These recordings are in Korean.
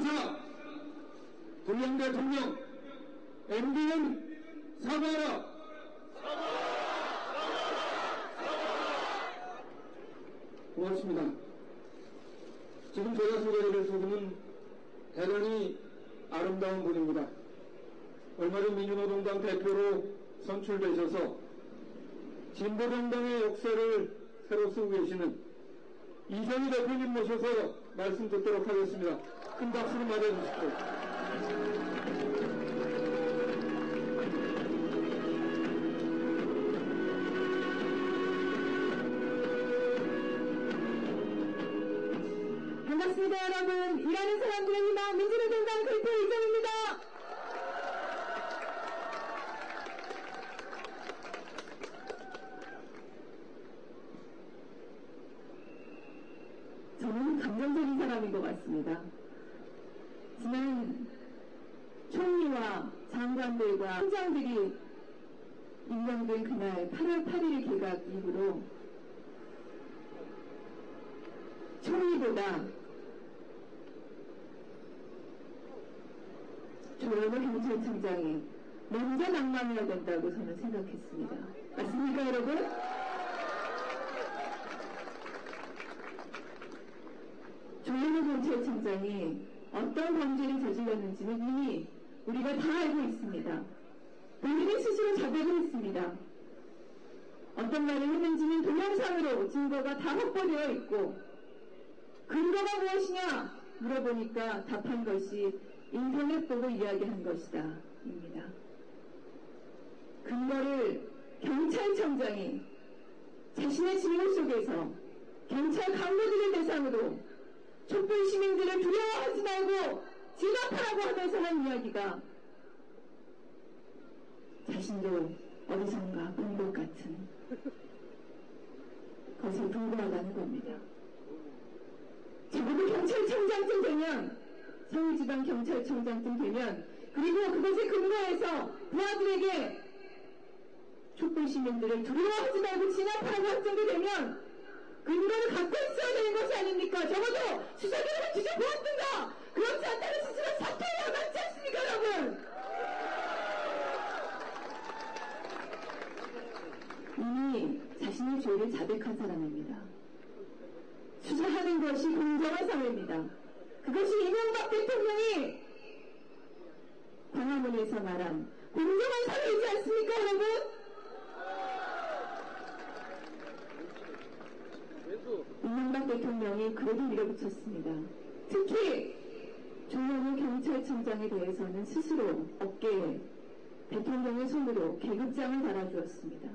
인사, 불량 대통령, MB는 사과하라. 고맙습니다. 지금 제가 소개해드릴 분은 대단히 아름다운 분입니다. 얼마 전 민주노동당 대표로 선출되셔서 진보정당의 역사를 새로 쓰고 계시는 이정희 대표님 모셔서 말씀 듣도록 하겠습니다. 큰 박수로 맞아주십시오. 반갑습니다, 여러분. 일하는 사람들의 희망 민주노동당 대표 이정희입니다. 저는 감정적인 사람인 것 같습니다. 지난 총리와 장관들과 총장들이 임명된 그날 8월 8일 개각 이후로 총리보다 조현호 경찰청장이 먼저 낙마해야 된다고 저는 생각했습니다. 맞습니까, 여러분? 조현호 경찰청장이 어떤 범죄를 저질렀는지는 이미 우리가 다 알고 있습니다. 본인이 스스로 자백을 했습니다. 어떤 말을 했는지는 동영상으로 증거가 다 확보되어 있고, 근거가 무엇이냐 물어보니까 답한 것이 인터넷 보고 이야기한 것이다 입니다. 근거를 경찰청장이 자신의 질문 속에서 경찰 간부들을 대상으로 촛불 시민들을 두려워하지 말고 진압하라고 하면서 한 이야기가 자신도 어디선가 본 것 같은 것에 불과하다는 겁니다. 적어도 경찰청장쯤 되면, 서울지방경찰청장쯤 되면, 그리고 그것에 근거해서 부하들에게 촛불 시민들을 두려워하지 말고 진압하라고 확정이 되면 근거를 갖고 있어야 되는 것이 아닙니까? 적어도 수사기록을 뒤져보았든가! 그렇지 않다면 스스로 사퇴해야 맞지 않습니까, 여러분? 이미 자신의 죄를 자백한 사람입니다. 수사하는 것이 공정한 사회입니다. 그것이 이명박 대통령이 광화문에서 말한 공정한 사회이지 않습니까, 여러분? 이명박 대통령이 그래도 밀어붙였습니다. 특히 조현호 경찰청장에 대해서는 스스로 어깨에 대통령의 손으로 계급장을 달아주었습니다.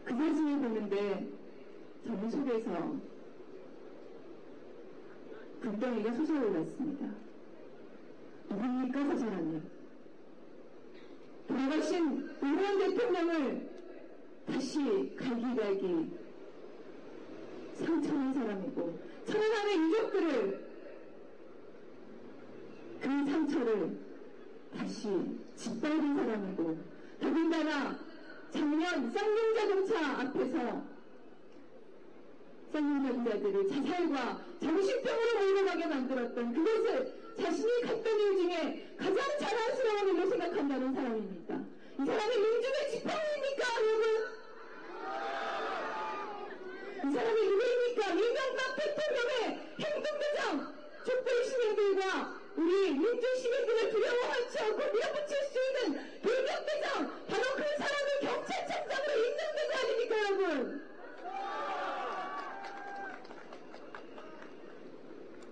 그 사진을 보는데 저는 속에서 불덩이가 솟아올랐습니다. 누굽니까, 저 사람은? 돌아가신 노무현 대통령을 다시 갈기갈기 상처낸 사람이고, 천안함의 유족들을 그 상처를 다시 짓밟은 사람이고, 더군다나 작년 쌍용자동차 앞에서 쌍용자동차들을 자살과 정신병으로 몰려가게 만들었던 그것을 자신이 갔던 일 중에 가장 자랑스러운 일로 생각한다는 사람입니다. 이 사람이 민중의 지팡이입니까, 여러분? 이 사람이 누구입니까? 이명박 대통령의 행동대장, 촛불 시민들과 우리 민주 시민들을 두려워하지 않고 밀어붙일 수 있는 돌격대장, 바로 그 사람을 경찰청장으로 임명된 거 아닙니까, 여러분?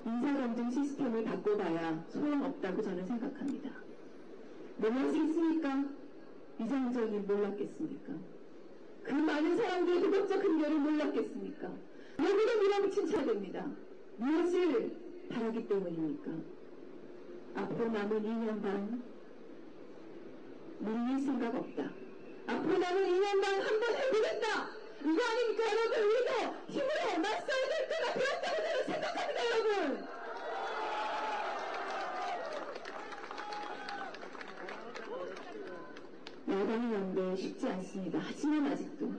인사검증 시스템을 바꿔봐야 소용없다고 저는 생각합니다. 뭐가 있습니까? 이정전이 몰랐겠습니까? 그 많은 사람들의 도덕적 근거를 몰랐겠습니까? 여기도 밀어붙인 차례입니다. 무엇을 바라기 때문입니까? 앞으로 남은 2년 반 밀릴 생각 없다. 앞으로 남은 2년 반 한번 해보겠다. 이거 아닙니까, 여러분? 우리도 힘으로 맞서야 될 때가 되었다고 저는 생각합니다, 여러분. 야당의 연대 쉽지 않습니다. 하지만 아직도.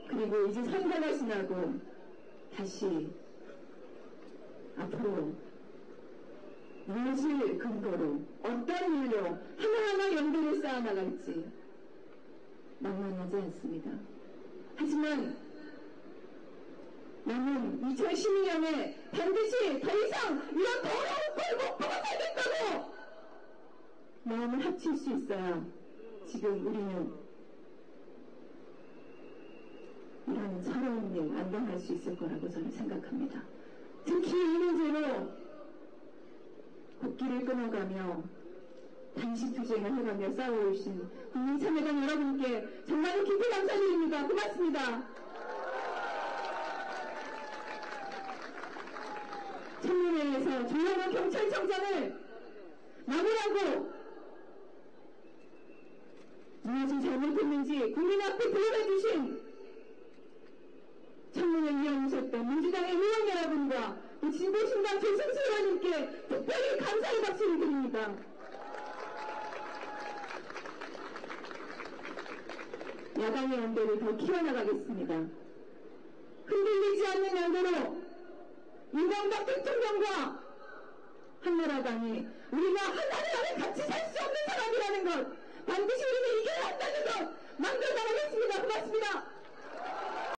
그리고 이제 선거가 지나고 다시 앞으로 무엇을 근거로 어떤 일로 하나하나 연대를 쌓아나갈지 만만하지 않습니다. 하지만 나는 2012년에 반드시 더 이상 이런 더러운 꼴 못 보고 살겠다고 마음을 합칠 수 있어야 지금 우리는 이런 서러운 일 안 당할 수 있을 거라고 저는 생각합니다. 특히 이 문제로 국기를 끊어가며 단식투쟁을 해가며 싸워오신 국민참여당 여러분께 정말로 깊이 감사드립니다. 고맙습니다. 청문회에서 조영호 경찰청장을 막으라고 무엇이 잘못했는지 국민 앞에 드러내주신 청문회 위원이셨던 민주당의 의원 여러분과 또 진보신당 조승수 의원님께 특별히 감사의 박수를 드립니다. 야당의 연대를 더 키워나가겠습니다. 흔들리지 않는 연대로 이명박 대통령과 한나라당이 우리가 하나를 안에